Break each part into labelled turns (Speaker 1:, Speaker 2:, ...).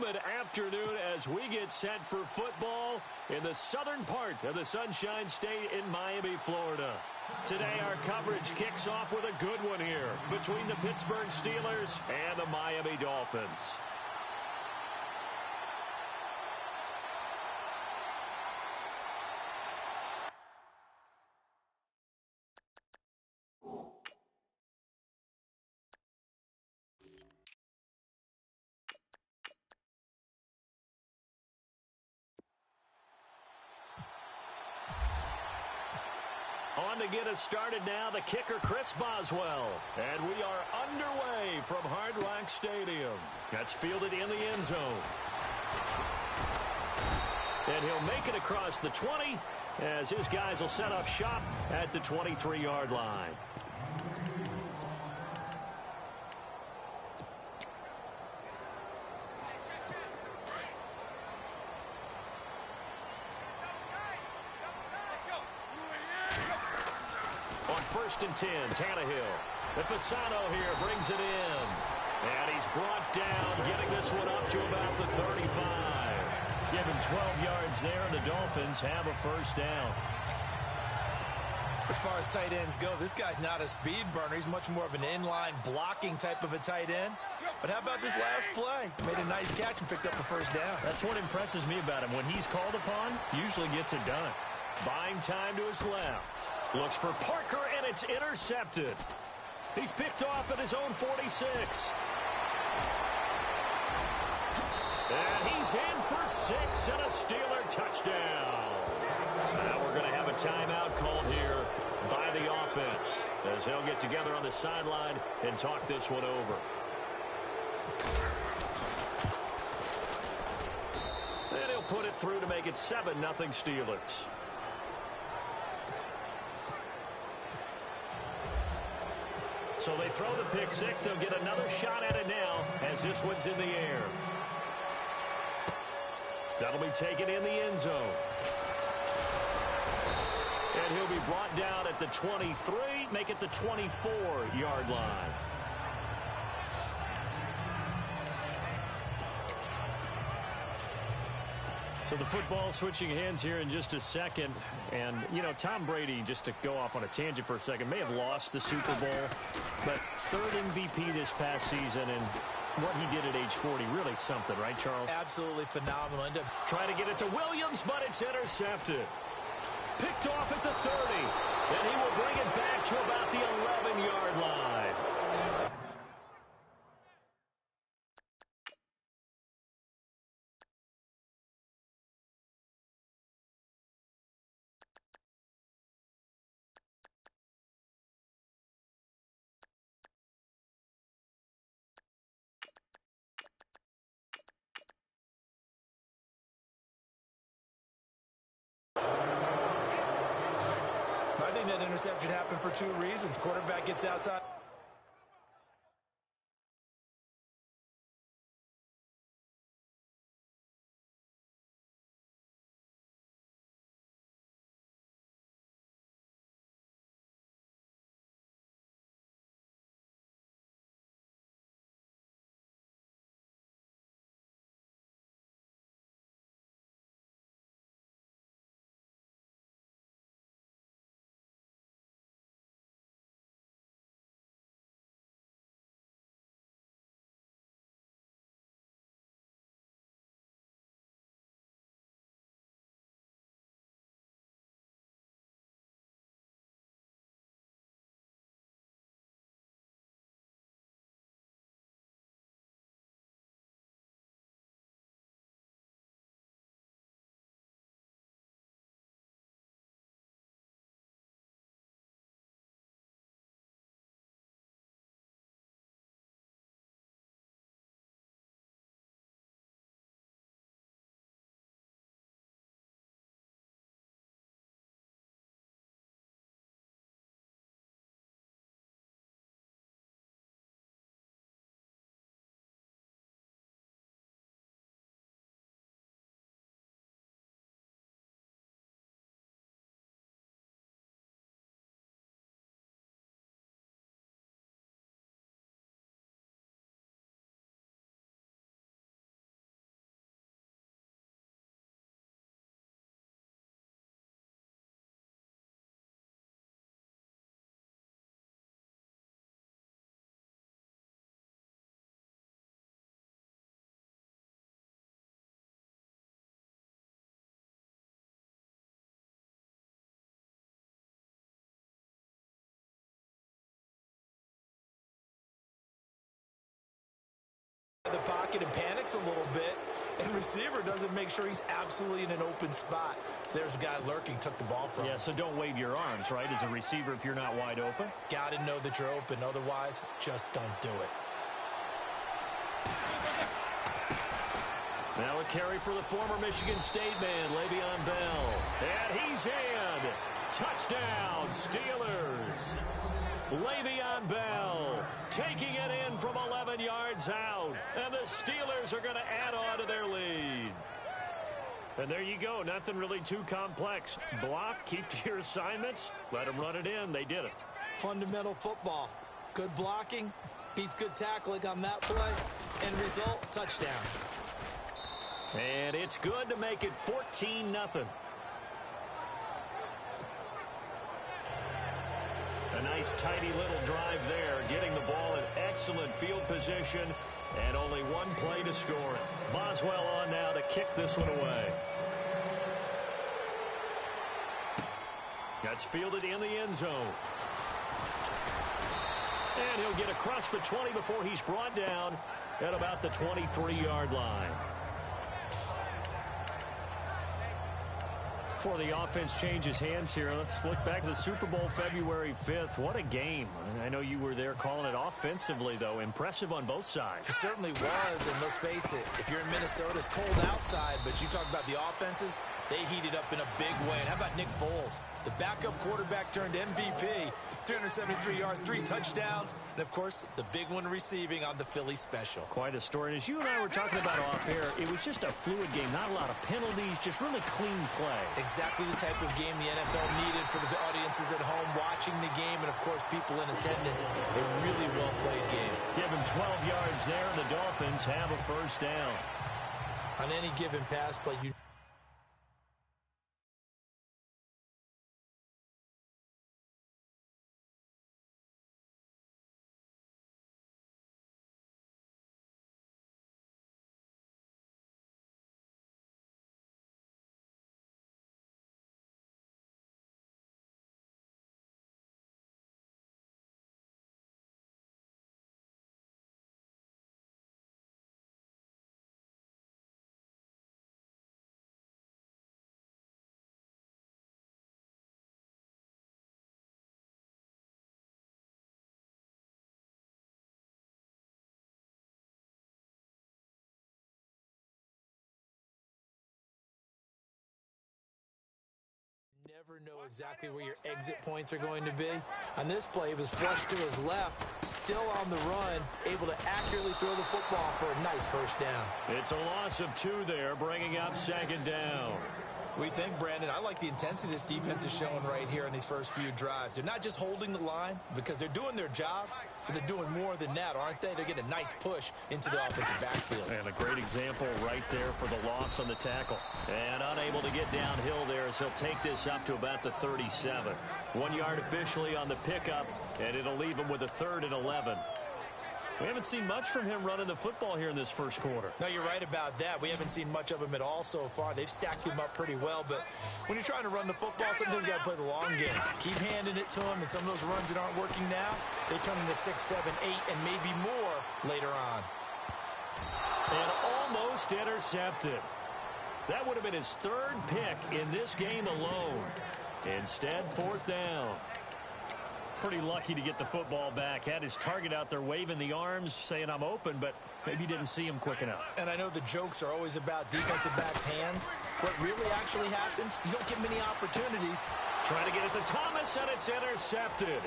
Speaker 1: humid afternoon as we get set for football in the southern part of the Sunshine State in Miami, Florida. Today, our coverage kicks off with a good one here between the Pittsburgh Steelers and the Miami Dolphins. On to get us started now, the kicker, Chris Boswell. And we are underway from Hard Rock Stadium. That's fielded in the end zone. And he'll make it across the 20 as his guys will set up shop at the 23-yard line. First and 10, Tannehill. The Fasano here brings it in. And he's brought down, getting this one up to about the 35. Given 12 yards there, and the Dolphins have a first down.
Speaker 2: As far as tight ends go, this guy's not a speed burner. He's much more of an inline blocking type of a tight end. But how about this last play? Made a nice catch and picked up a first down.
Speaker 1: That's what impresses me about him. When he's called upon, usually gets it done. Buying time to his left. Looks for Parker, and it's intercepted. He's picked off at his own 46. And he's in for 6 and a Steeler touchdown. Now we're going to have a timeout called here by the offense as they'll get together on the sideline and talk this one over. And he'll put it through to make it 7-0 Steelers. So they throw the pick six. They'll get another shot at it now as this one's in the air. That'll be taken in the end zone. And he'll be brought down at the 23, make it the 24-yard line. So the football switching hands here in just a second. And, you know, Tom Brady, just to go off on a tangent for a second, may have lost the Super Bowl. But third MVP this past season, and what he did at age 40, really something, right, Charles?
Speaker 2: Absolutely phenomenal. And
Speaker 1: try to get it to Williams, but it's intercepted. Picked off at the 30. And he will bring it back to about the 11-yard line.
Speaker 2: I think that interception happened for 2 reasons. Quarterback gets outside. pocket and panics a little bit, and receiver doesn't make sure he's absolutely in an open spot. So there's a guy lurking, took the ball from him.
Speaker 1: Yeah, so don't wave your arms, right, as a receiver if you're not wide open.
Speaker 2: Got to know that you're open. Otherwise, just don't do it.
Speaker 1: Now a carry for the former Michigan State man, Le'Veon Bell. And he's in. Touchdown, Steelers. Le'Veon Bell taking it in from 11 yards out. And the Steelers are going to add on to their lead. And there you go. Nothing really too complex. Block, keep to your assignments, let them run it in. They did it.
Speaker 2: Fundamental football. Good blocking beats good tackling on that play. End result, touchdown.
Speaker 1: And it's good to make it 14-0. A nice, tidy little drive there, getting the ball in excellent field position, and only one play to score it. Boswell on now to kick this one away. That's fielded in the end zone. And he'll get across the 20 before he's brought down at about the 23-yard line. Before the offense changes hands here, let's look back to the Super Bowl February 5th. What a game. I know you were there calling it offensively, though. Impressive on both sides.
Speaker 2: It certainly was, and let's face it, if you're in Minnesota, it's cold outside, but you talk about the offenses, they heated up in a big way. And how about Nick Foles? The backup quarterback turned MVP, 373 yards, 3 touchdowns, and, of course, the big one receiving on the Philly special.
Speaker 1: Quite a story. And as you and I were talking about off air, it was just a fluid game. Not a lot of penalties, just really clean play.
Speaker 2: Exactly the type of game the NFL needed for the audiences at home watching the game, and, of course, people in attendance. A really well-played game.
Speaker 1: Give him 12 yards there, and the Dolphins have a first down.
Speaker 2: On any given pass play, you never know exactly where your exit points are going to be. On this play, he was flushed to his left, still on the run, able to accurately throw the football for a nice first down.
Speaker 1: It's a loss of 2 there, bringing up second down.
Speaker 2: We think, Brandon, I like the intensity this defense is showing right here in these first few drives. They're not just holding the line because they're doing their job, but they're doing more than that, aren't they? They're getting a nice push into the offensive backfield.
Speaker 1: And a great example right there for the loss on the tackle. And unable to get downhill there as he'll take this up to about the 37. 1 yard officially on the pickup, and it'll leave him with a 3rd and 11. We haven't seen much from him running the football here in this first quarter.
Speaker 2: No, you're right about that. We haven't seen much of him at all so far. They've stacked him up pretty well, but when you're trying to run the football, sometimes you got to play the long game. Keep handing it to him, and some of those runs that aren't working now, they turn into 6, 7, 8, and maybe more later on.
Speaker 1: And almost intercepted. That would have been his 3rd pick in this game alone. Instead, 4th down. Pretty lucky to get the football back. Had his target out there waving the arms, saying I'm open, but maybe didn't see him quick enough.
Speaker 2: And I know the jokes are always about defensive backs' hands. What really actually happens, you don't get many opportunities.
Speaker 1: Trying to get it to Thomas, and it's intercepted.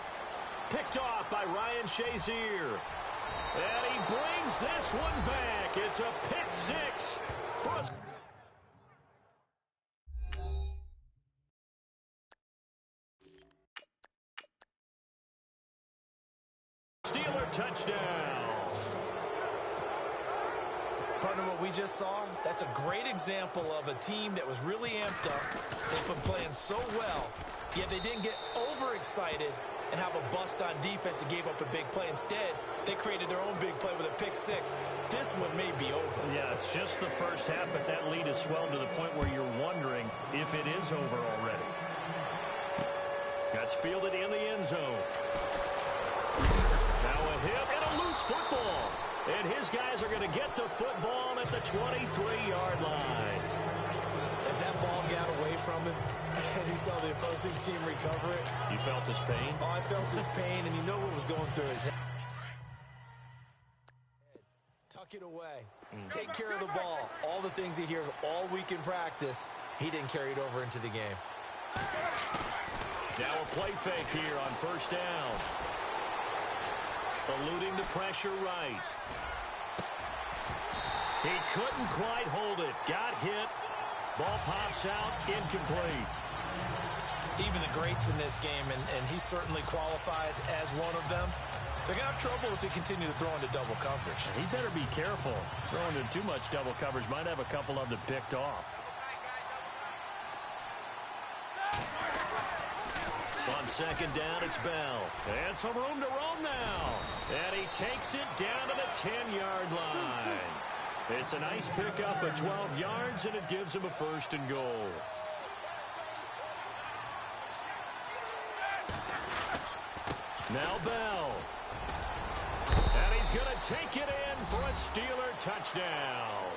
Speaker 1: Picked off by Ryan Shazier. And he brings this one back. It's a pick 6 for us. Steeler touchdown.
Speaker 2: Partner, what we just saw, that's a great example of a team that was really amped up. They've been playing so well, yet they didn't get overexcited and have a bust on defense and gave up a big play. Instead, they created their own big play with a pick 6. This one may be over.
Speaker 1: Yeah, it's just the first half, but that lead has swelled to the point where you're wondering if it is over already. That's fielded in the end zone. Now a hit and a loose football. And his guys are going to get the football at the 23-yard line.
Speaker 2: As that ball got away from him, and he saw the opposing team recover it.
Speaker 1: You felt his pain?
Speaker 2: Oh, I felt his pain, and you know what was going through his head. Tuck it away. Take care of the ball. All the things he hears all week in practice, he didn't carry it over into the game.
Speaker 1: Now a play fake here on first down. Eluding the pressure right. He couldn't quite hold it. Got hit. Ball pops out. Incomplete.
Speaker 2: Even the greats in this game, and he certainly qualifies as one of them, they're going to have trouble if they continue to throw into double coverage.
Speaker 1: He better be careful. Throwing into too much double coverage might have a couple of them picked off. On second down, it's Bell. And some room to roam now. And he takes it down to the 10-yard line. It's a nice pickup of 12 yards, and it gives him a first and goal. Now Bell. And he's going to take it in for a Steeler touchdown.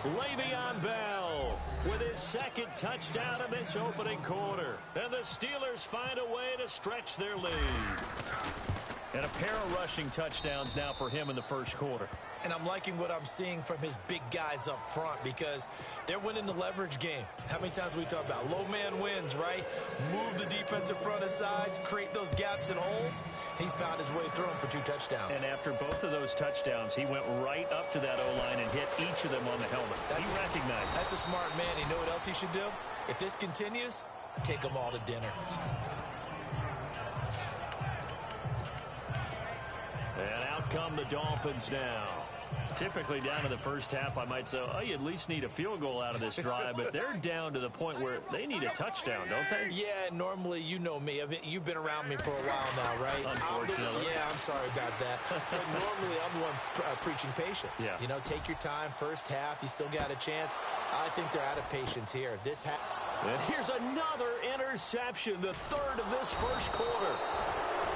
Speaker 1: Le'Veon Bell with his second touchdown in this opening quarter. And the Steelers find a way to stretch their lead. And a pair of rushing touchdowns now for him in the first quarter.
Speaker 2: And I'm liking what I'm seeing from his big guys up front because they're winning the leverage game. How many times we talk about low man wins, right? Move the defensive front aside, create those gaps and holes. He's found his way through them for 2 touchdowns.
Speaker 1: And after both of those touchdowns, he went right up to that O-line and hit each of them on the helmet. He recognized it.
Speaker 2: That's a smart man. You know what else he should do? If this continues, take them all to dinner.
Speaker 1: And out come the Dolphins now. Typically down in the first half, I might say, oh, you at least need a field goal out of this drive, but they're down to the point where they need a touchdown, don't they?
Speaker 2: Yeah, normally, you know me. I mean, you've been around me for a while now, right?
Speaker 1: Unfortunately.
Speaker 2: I'm sorry about that. But normally, I'm the one preaching patience.
Speaker 1: Yeah.
Speaker 2: You know, take your time. First half, you still got a chance. I think they're out of patience here. This half.
Speaker 1: And here's another interception, the third of this first quarter.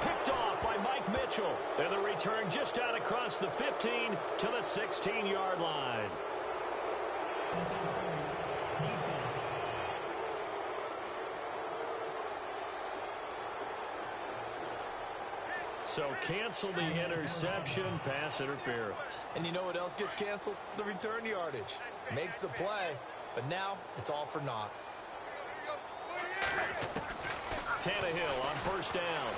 Speaker 1: Picked off by Mike Mitchell. And the return just out across the 15 to the 16-yard line. So cancel the interception, pass interference.
Speaker 2: And you know what else gets canceled? The return yardage. Makes the play, but now it's all for naught.
Speaker 1: Tannehill on first down.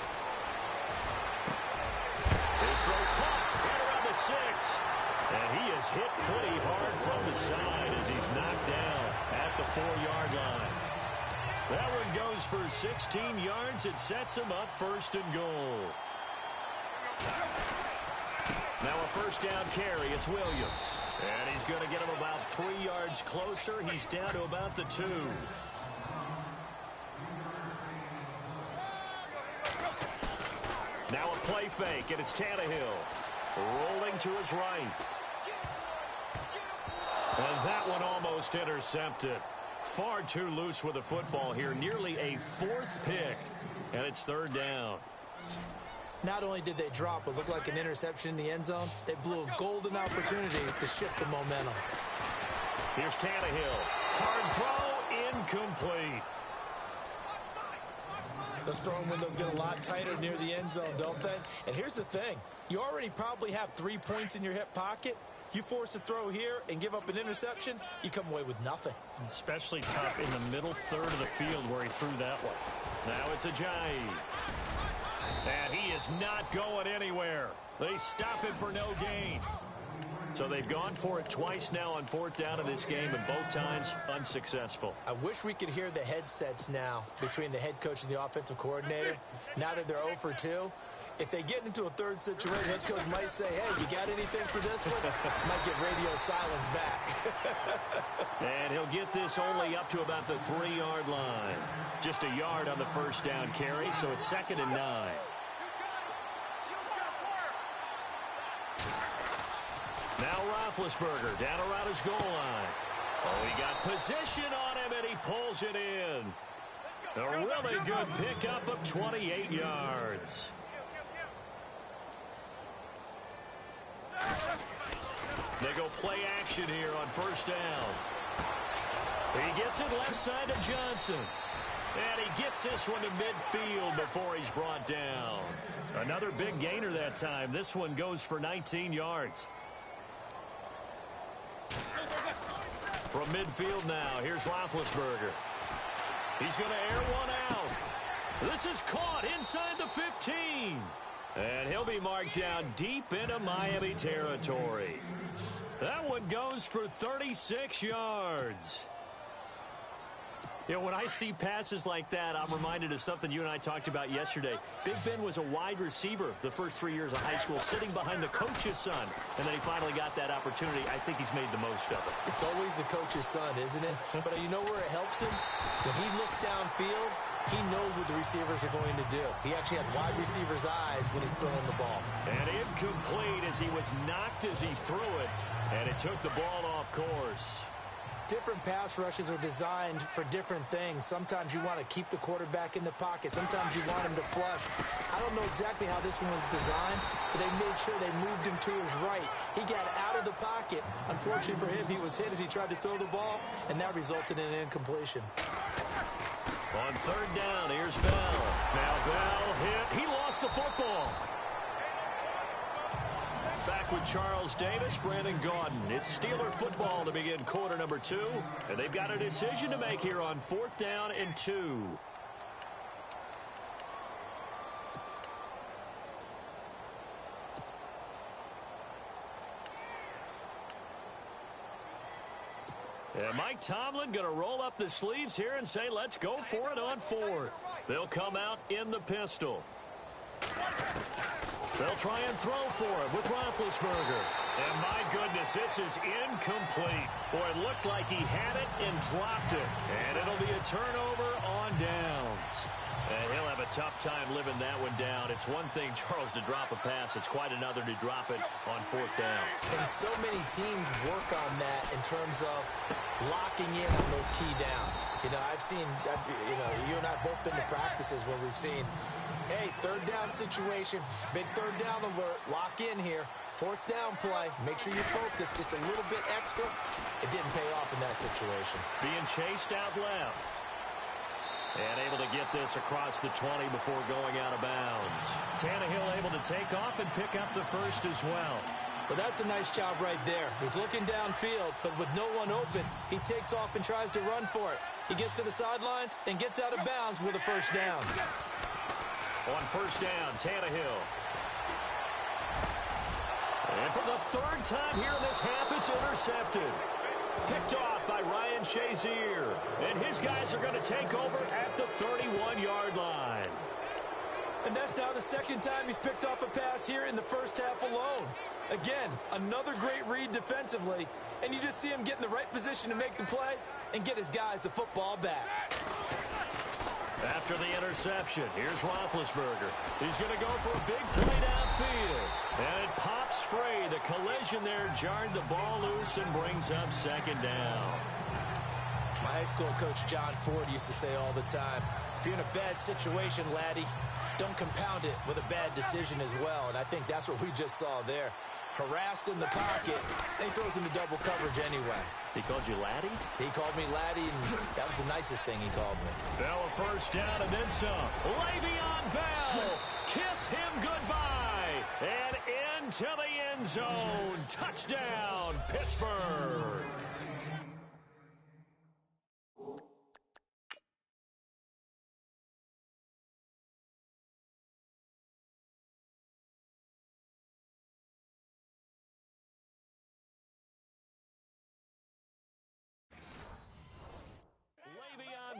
Speaker 1: His throw caught right around the 6. And he is hit pretty hard from the side as he's knocked down at the 4-yard line. That one goes for 16 yards. It sets him up first and goal. Now a first down carry. It's Williams. And he's going to get him about 3 yards closer. He's down to about the 2. Now a play fake, and it's Tannehill. Rolling to his right. And that one almost intercepted. Far too loose with the football here. Nearly a 4th pick. And it's 3rd down.
Speaker 2: Not only did they drop what looked like an interception in the end zone, they blew a golden opportunity to shift the momentum.
Speaker 1: Here's Tannehill. Hard throw, incomplete.
Speaker 2: Those throwing windows get a lot tighter near the end zone, don't they? And here's the thing. You already probably have 3 points in your hip pocket. You force a throw here and give up an interception, you come away with nothing.
Speaker 1: Especially tough in the middle third of the field where he threw that one. Now it's Ajayi. And he is not going anywhere. They stop him for no gain. So they've gone for it twice now on 4th down in this game, and both times unsuccessful.
Speaker 2: I wish we could hear the headsets now between the head coach and the offensive coordinator. Now that they're 0 for 2, if they get into a third situation, head coach might say, hey, you got anything for this one? Might get radio silence back.
Speaker 1: And he'll get this only up to about the 3-yard line. Just a yard on the first down carry, so it's 2nd and 9. Now Roethlisberger down around his goal line. Oh, he got position on him, and he pulls it in. A really good pickup of 28 yards. They go play action here on first down. He gets it left side to Johnson. And he gets this one to midfield before he's brought down. Another big gainer that time. This one goes for 19 yards. From midfield now, here's Roethlisberger. He's going to air one out. This is caught inside the 15. And he'll be marked down deep into Miami territory. That one goes for 36 yards. You know, when I see passes like that, I'm reminded of something you and I talked about yesterday. Big Ben was a wide receiver the first 3 years of high school, sitting behind the coach's son. And then he finally got that opportunity. I think he's made the most of it.
Speaker 2: It's always the coach's son, isn't it? But you know where it helps him? When he looks downfield, he knows what the receivers are going to do. He actually has wide receivers' eyes when he's throwing the ball.
Speaker 1: And incomplete as he was knocked as he threw it. And it took the ball off course.
Speaker 2: Different pass rushes are designed for different things. Sometimes you want to keep the quarterback in the pocket. Sometimes you want him to flush. I don't know exactly how this one was designed, but they made sure they moved him to his right. He got out of the pocket. Unfortunately for him, he was hit as he tried to throw the ball, and that resulted in an incompletion.
Speaker 1: On third down, here's Bell. Now Bell hit. He lost the football. Back with Charles Davis, Brandon Gaudin. It's Steeler football to begin quarter number 2. And they've got a decision to make here on 4th down and 2. And Mike Tomlin going to roll up the sleeves here and say, let's go for it on 4th. They'll come out in the pistol. They'll try and throw for it with Roethlisberger. And my goodness, this is incomplete. Boy, it looked like he had it and dropped it. And it'll be a turnover on downs. And he'll have a tough time living that one down. It's one thing, Charles, to drop a pass. It's quite another to drop it on 4th down.
Speaker 2: And so many teams work on that in terms of locking in on those key downs. You know, I've seen, you and I both been to practices where we've seen, hey, 3rd down situation, big 3rd down alert, lock in here. 4th down play, make sure you focus just a little bit extra. It didn't pay off in that situation.
Speaker 1: Being chased out left. And able to get this across the 20 before going out of bounds. Tannehill able to take off and pick up the first as well.
Speaker 2: Well, that's a nice job right there. He's looking downfield, but with no one open, he takes off and tries to run for it. He gets to the sidelines and gets out of bounds with a first down.
Speaker 1: On first down, Tannehill. And for the 3rd time here in this half, it's intercepted. Picked off by Ryan Shazier. And his guys are going to take over at the 31-yard line.
Speaker 2: And that's now the 2nd time he's picked off a pass here in the first half alone. Again, another great read defensively. And you just see him get in the right position to make the play and get his guys the football back.
Speaker 1: After the interception, here's Roethlisberger. He's going to go for a big play downfield. And it pops free. The collision there jarred the ball loose and brings up 2nd down.
Speaker 2: My high school coach, John Ford, used to say all the time, if you're in a bad situation, laddie, don't compound it with a bad decision as well. And I think that's what we just saw there. Harassed in the pocket, and he throws into double coverage anyway.
Speaker 1: He called you laddie?
Speaker 2: He called me laddie, and that was the nicest thing he called me.
Speaker 1: Bell a first down and then some. Le'Veon Bell, kiss him goodbye. And into the end zone. Touchdown, Pittsburgh.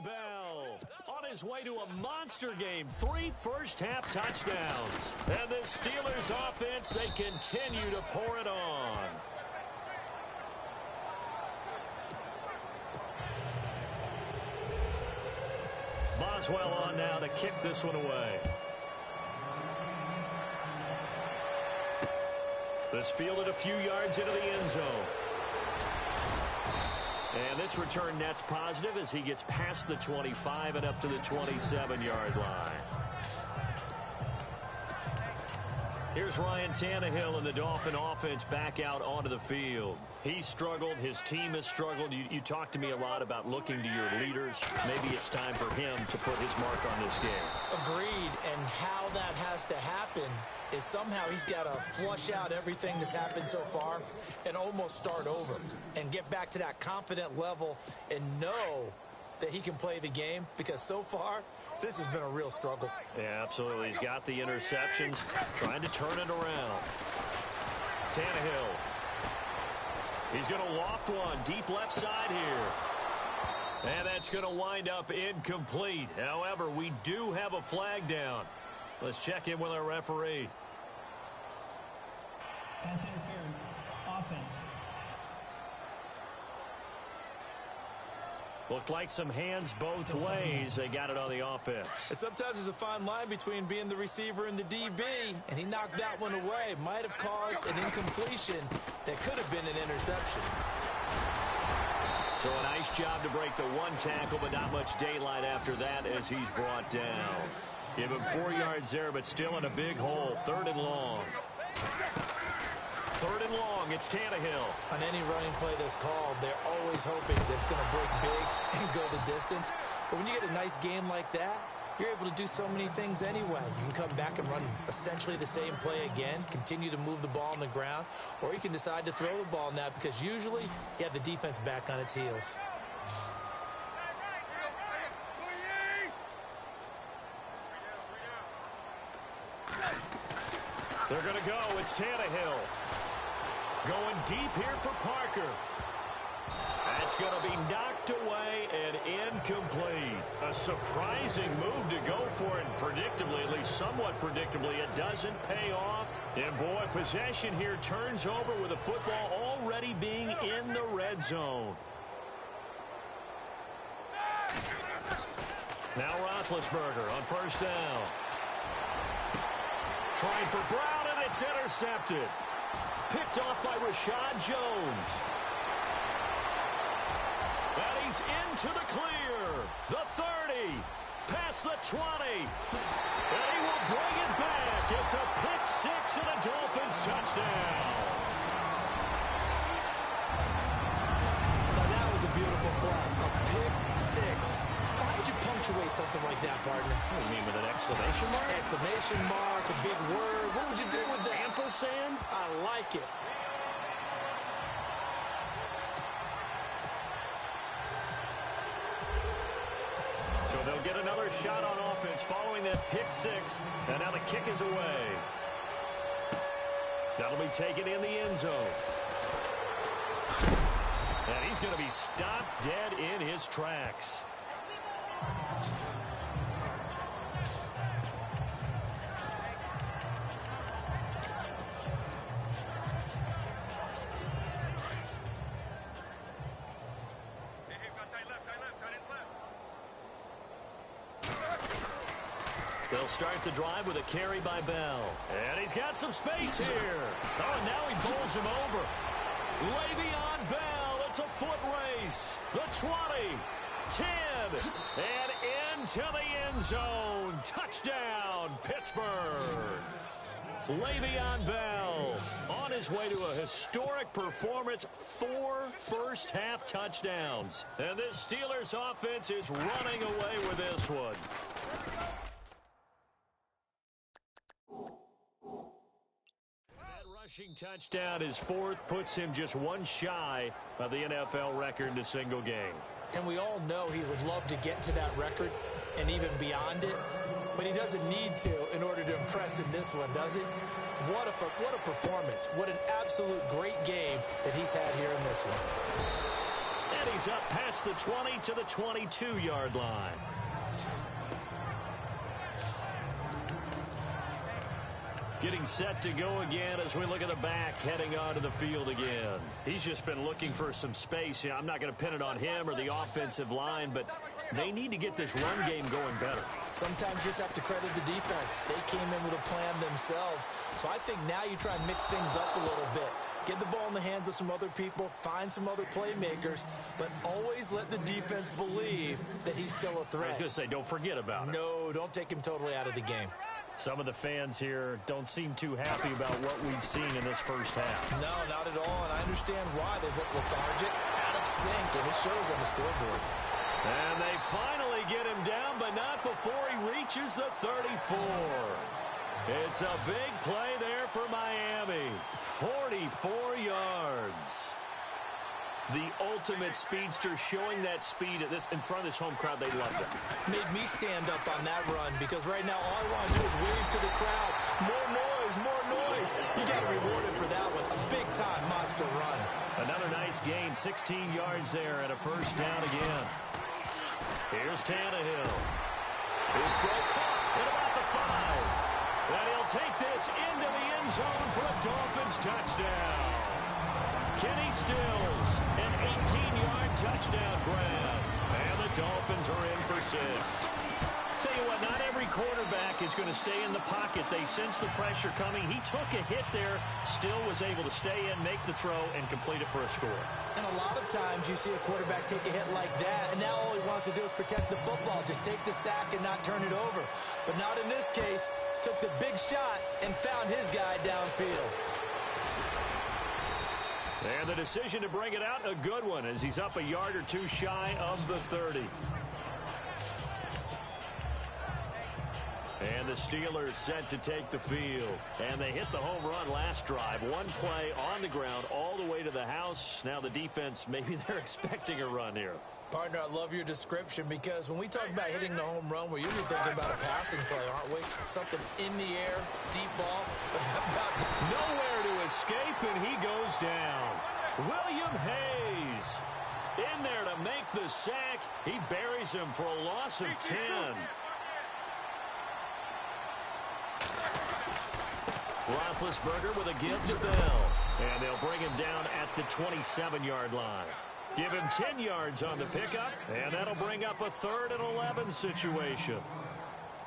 Speaker 1: Bell on his way to a monster game. 3 first-half touchdowns. And the Steelers offense, they continue to pour it on. Boswell on now to kick this one away. This fielded a few yards into the end zone. And this return net's positive as he gets past the 25 and up to the 27-yard line. Here's Ryan Tannehill and the Dolphin offense back out onto the field. He struggled. His team has struggled. You talk to me a lot about looking to your leaders. Maybe it's time for him to put his mark on this game.
Speaker 2: Agreed. And how that has to happen is somehow he's got to flush out everything that's happened so far and almost start over and get back to that confident level and know that he can play the game, because so far this has been a real struggle.
Speaker 1: Yeah, absolutely. He's got the interceptions, trying to turn it around. Tannehill. He's going to loft one deep left side here. And that's going to wind up incomplete. However, we do have a flag down. Let's check in with our referee.
Speaker 3: Pass interference. Offense.
Speaker 1: Looked like some hands both ways. They got it on the offense.
Speaker 2: And sometimes there's a fine line between being the receiver and the DB, and he knocked that one away. Might have caused an incompletion that could have been an interception.
Speaker 1: So a nice job to break the one tackle, but not much daylight after that as he's brought down. Give him 4 yards there, but still in a big hole. 3rd and long. 3rd and long, it's Tannehill.
Speaker 2: On any running play that's called, they're always hoping that it's going to break big and go the distance. But when you get a nice game like that, you're able to do so many things anyway. You can come back and run essentially the same play again, continue to move the ball on the ground, or you can decide to throw the ball now, because usually you have the defense back on its heels.
Speaker 1: They're going to go. It's Tannehill. Going deep here for Parker. That's going to be knocked away and incomplete. A surprising move to go for it, and predictably, at least somewhat predictably, it doesn't pay off. And boy, possession here turns over with the football already being in the red zone. Now Roethlisberger on 1st down. Trying for Brown, and it's intercepted. Picked off by Rashad Jones. And he's into the clear. The 30. Past the 20. And he will bring it back. It's a pick six and a Dolphins touchdown.
Speaker 2: Now that was a beautiful play. A pick six. How would you punctuate something like that, partner?
Speaker 1: What do you mean, with an exclamation mark?
Speaker 2: Exclamation mark, a big word. What would you do with that?
Speaker 1: Ampersand?
Speaker 2: I like it.
Speaker 1: So they'll get another shot on offense following that pick six. And now the kick is away. That'll be taken in the end zone. And he's going to be stopped dead in his tracks. They'll start the drive with a carry by Bell. And he's got some space here. Oh, and now he bowls him over. Le'Veon Bell, it's a foot race. The 20, 10, and into the end zone. Touchdown, Pittsburgh. Le'Veon Bell on his way to a historic performance, 4 first-half touchdowns. And this Steelers offense is running away with this one. Rushing touchdown, his 4th, puts him just one shy of the NFL record in a single game.
Speaker 2: And we all know he would love to get to that record and even beyond it, but he doesn't need to in order to impress in this one, does he? What a performance. What an absolute great game that he's had here in this one.
Speaker 1: And he's up past the 20 to the 22-yard line. Getting set to go again as we look at the back, heading onto the field again. He's just been looking for some space. I'm not going to pin it on him or the offensive line, but they need to get this run game going better.
Speaker 2: Sometimes you just have to credit the defense. They came in with a plan themselves. So I think now you try and mix things up a little bit. Get the ball in the hands of some other people, find some other playmakers, but always let the defense believe that he's still a threat.
Speaker 1: I was going to say, don't forget about it.
Speaker 2: No, don't take him totally out of the game.
Speaker 1: Some of the fans here don't seem too happy about what we've seen in this first half.
Speaker 2: No, not at all, and I understand why they look lethargic, out of sync, and it shows on the scoreboard.
Speaker 1: And they finally get him down, but not before he reaches the 34. It's a big play there for Miami. 44 yards. The ultimate speedster, showing that speed at in front of this home crowd. They loved it.
Speaker 2: Made me stand up on that run because right now all I want to do is wave to the crowd. More noise, more noise. You got rewarded for that one. A big-time monster run.
Speaker 1: Another nice gain, 16 yards there and a first down again. Here's Tannehill. His throw caught at about the 5. And he'll take this into the end zone for a Dolphins touchdown. Kenny Stills, an 18-yard touchdown grab. And the Dolphins are in for 6. Tell you what, not every quarterback is going to stay in the pocket. They sense the pressure coming. He took a hit there, still was able to stay in, make the throw, and complete it for a score.
Speaker 2: And a lot of times you see a quarterback take a hit like that, and now all he wants to do is protect the football. Just take the sack and not turn it over. But not in this case. Took the big shot and found his guy downfield.
Speaker 1: And the decision to bring it out, a good one, as he's up a yard or two shy of the 30. And the Steelers set to take the field. And they hit the home run last drive. One play on the ground all the way to the house. Now the defense, maybe they're expecting a run here.
Speaker 2: Partner, I love your description because when we talk about hitting the home run, we're usually thinking about a passing play, aren't we? Something in the air, deep ball. But how about
Speaker 1: nowhere to escape, and he goes down. William Hayes in there to make the sack. He buries him for a loss of 10. Roethlisberger with a give to Bell. And they'll bring him down at the 27-yard line. Give him 10 yards on the pickup, and that'll bring up a 3rd and 11 situation.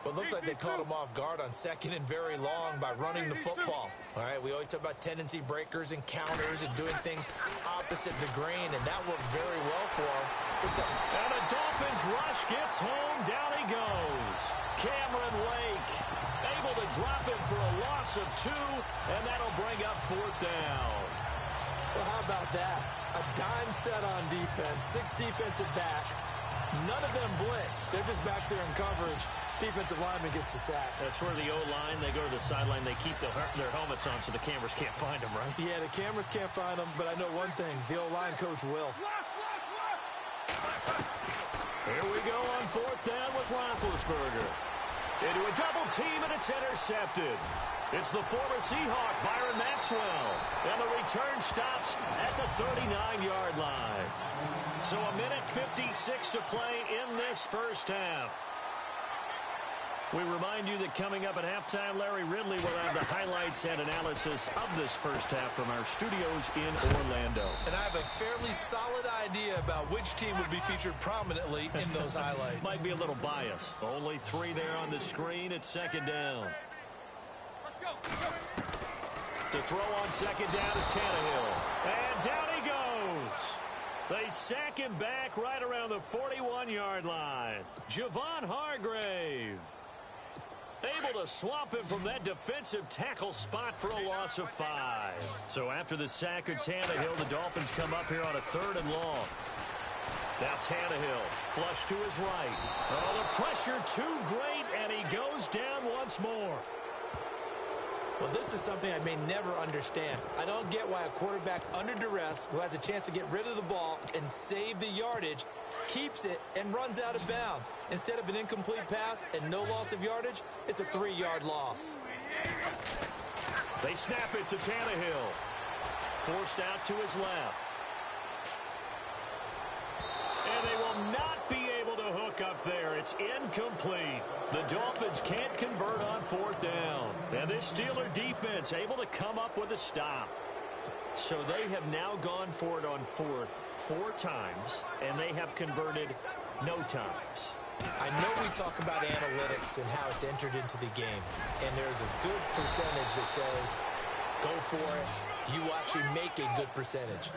Speaker 2: Well, it looks like they caught him off guard on 2nd and very long by running the football. All right, we always talk about tendency breakers and counters and doing things opposite the grain, and that worked very well for him.
Speaker 1: And the Dolphins rush gets home. Down he goes. Cameron Lake able to drop him for a loss of 2, and that'll bring up 4th down.
Speaker 2: Well, how about that? A dime set on defense, 6 defensive backs. None of them blitz. They're just back there in coverage. Defensive lineman gets the sack.
Speaker 1: That's where the O-line, they go to the sideline, they keep their helmets on so the cameras can't find them, right?
Speaker 2: Yeah, the cameras can't find them, but I know one thing. The O-line coach will.
Speaker 1: Here we go on 4th down with Roethlisberger. Into a double team, and it's intercepted. It's the former Seahawk, Byron Maxwell. And the return stops at the 39-yard line. So a minute 56 to play in this first half. We remind you that coming up at halftime, Larry Ridley will have the highlights and analysis of this first half from our studios in Orlando.
Speaker 2: And I have a fairly solid idea about which team would be featured prominently in those highlights.
Speaker 1: Might be a little biased. Only 3 there on the screen. It's 2nd down. To throw on 2nd down is Tannehill. And down he goes. They sack him back right around the 41-yard line. Javon Hargrave able to swamp him from that defensive tackle spot for a loss of 5. So after the sack of Tannehill, the Dolphins come up here on a 3rd and long. Now Tannehill, flush to his right. Oh, the pressure too great, and he goes down once more.
Speaker 2: Well, this is something I may never understand. I don't get why a quarterback under duress who has a chance to get rid of the ball and save the yardage keeps it and runs out of bounds. Instead of an incomplete pass and no loss of yardage, it's a 3-yard loss.
Speaker 1: They snap it to Tannehill. Forced out to his left. And they will not be able to hook up there. It's incomplete. The Dolphins can't convert on 4th down. And this Steeler defense able to come up with a stop. So they have now gone for it on 4th 4 times, and they have converted no times.
Speaker 2: I know we talk about analytics and how it's entered into the game, and there's a good percentage that says, go for it, you actually make a good percentage.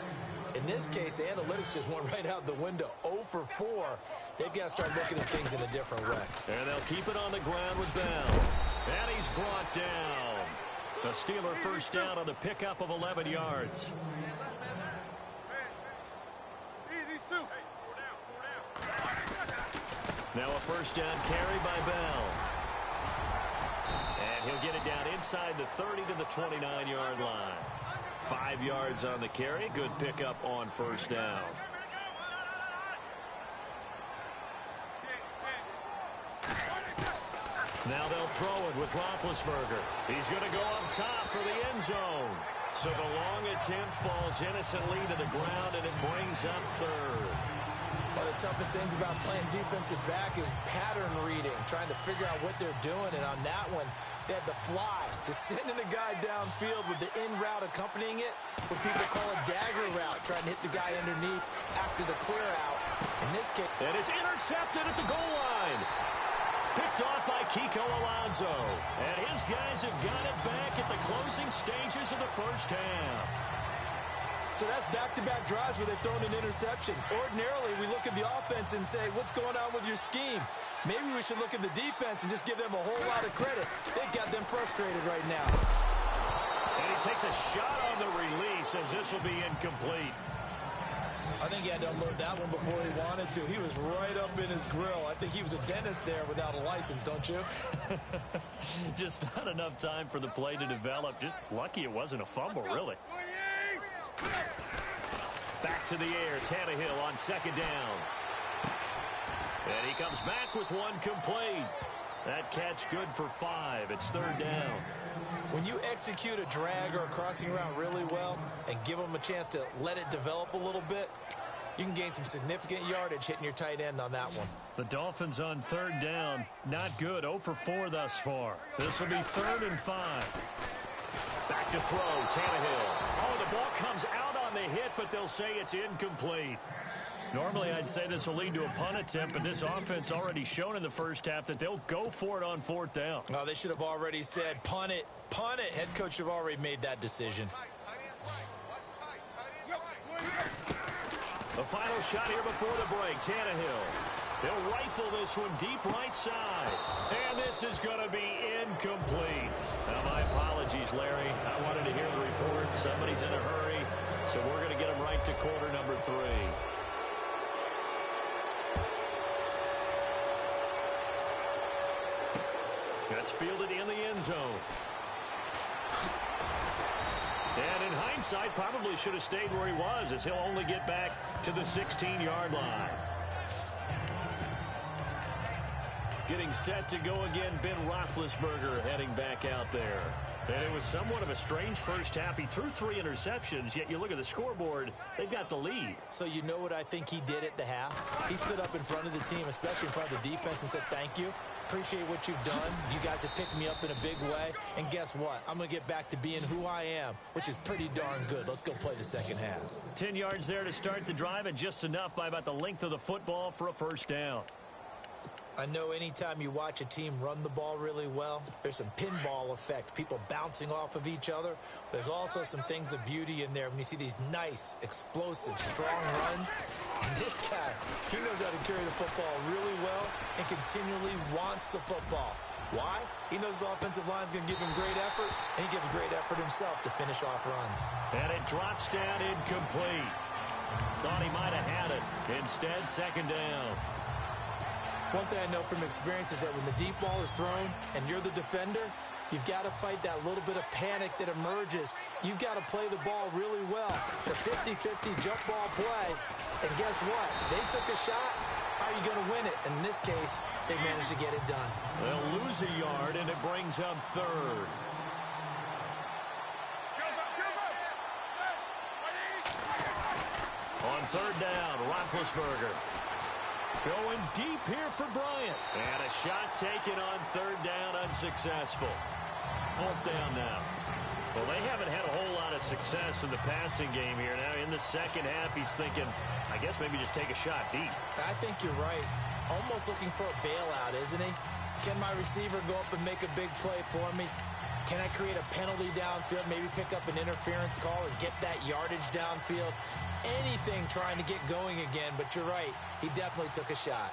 Speaker 2: In this case, the analytics just went right out the window. 0 for 4. They've got to start looking at things in a different way.
Speaker 1: And they'll keep it on the ground with Bell. And he's brought down. The Steeler first down on the pickup of 11 yards. Now a first down carry by Bell. And he'll get it down inside the 30 to the 29-yard line. 5 yards on the carry. Good pickup on first down. Now they'll throw it with Roethlisberger. He's going to go up top for the end zone. So the long attempt falls innocently to the ground, and it brings up third.
Speaker 2: One of the toughest things about playing defensive back is pattern reading, trying to figure out what they're doing. And on that one, they had the fly, just sending a guy downfield with the in route accompanying it, what people call a dagger route, trying to hit the guy underneath after the clear out. In this case,
Speaker 1: and it's intercepted at the goal line. Picked off by Kiko Alonso. And his guys have got it back at the closing stages of the first half.
Speaker 2: So that's back-to-back drives where they've thrown an interception. Ordinarily, we look at the offense and say, what's going on with your scheme? Maybe we should look at the defense and just give them a whole lot of credit. They've got them frustrated right now.
Speaker 1: And he takes a shot on the release as this will be incomplete.
Speaker 2: I think he had to unload that one before he wanted to. He was right up in his grill. I think he was a dentist there without a license, don't you?
Speaker 1: Just not enough time for the play to develop. Just lucky it wasn't a fumble, really. Back to the air. Tannehill on second down. And he comes back with one complete. That catch good for 5. It's third down.
Speaker 2: When you execute a drag or a crossing route really well and give them a chance to let it develop a little bit, you can gain some significant yardage hitting your tight end on that one.
Speaker 1: The Dolphins on third down. Not good. 0 for 4 thus far. This will be 3rd and 5. Back to throw. Tannehill. Oh, the ball comes out on the hit, but they'll say it's incomplete. Normally, I'd say this will lead to a punt attempt, but this offense already shown in the first half that they'll go for it on 4th down.
Speaker 2: Oh, they should have already said, punt it, punt it. Head coach should have already made that decision.
Speaker 1: The final shot here before the break. Tannehill. They'll rifle this one deep right side. And this is going to be incomplete. Now, my apologies, Larry. I wanted to hear the report. Somebody's in a hurry, so we're going to get him right to quarter number 3. That's fielded in the end zone. And in hindsight, probably should have stayed where he was, as he'll only get back to the 16-yard line. Getting set to go again, Ben Roethlisberger heading back out there. And it was somewhat of a strange first half. He threw 3 interceptions, yet you look at the scoreboard, they've got the lead.
Speaker 2: So you know what I think he did at the half? He stood up in front of the team, especially in front of the defense, and said, thank you. Appreciate what you've done. You guys have picked me up in a big way. And guess what? I'm going to get back to being who I am, which is pretty darn good. Let's go play the second half.
Speaker 1: 10 yards there to start the drive, and just enough by about the length of the football for a first down.
Speaker 2: I know anytime you watch a team run the ball really well, there's some pinball effect, people bouncing off of each other. There's also some things of beauty in there when you see these nice, explosive, strong runs. And this guy, he knows how to carry the football really well and continually wants the football. Why? He knows the offensive line's going to give him great effort, and he gives great effort himself to finish off runs.
Speaker 1: And it drops down incomplete. Thought he might have had it. Instead, second down.
Speaker 2: One thing I know from experience is that when the deep ball is thrown and you're the defender, you've got to fight that little bit of panic that emerges. You've got to play the ball really well. It's a 50-50 jump ball play. And guess what? They took a shot. How are you going to win it? And in this case, they managed to get it done.
Speaker 1: They'll lose a yard, and it brings up 3rd. On 3rd down, Roethlisberger. Going deep here for Bryant. And a shot taken on 3rd down, unsuccessful. 4th down now. Well, they haven't had a whole lot of success in the passing game here. Now, in the second half, he's thinking, I guess maybe just take a shot deep.
Speaker 2: I think you're right. Almost looking for a bailout, isn't he? Can my receiver go up and make a big play for me? Can I create a penalty downfield, maybe pick up an interference call and get that yardage downfield? Anything trying to get going again, but you're right. He definitely took a shot.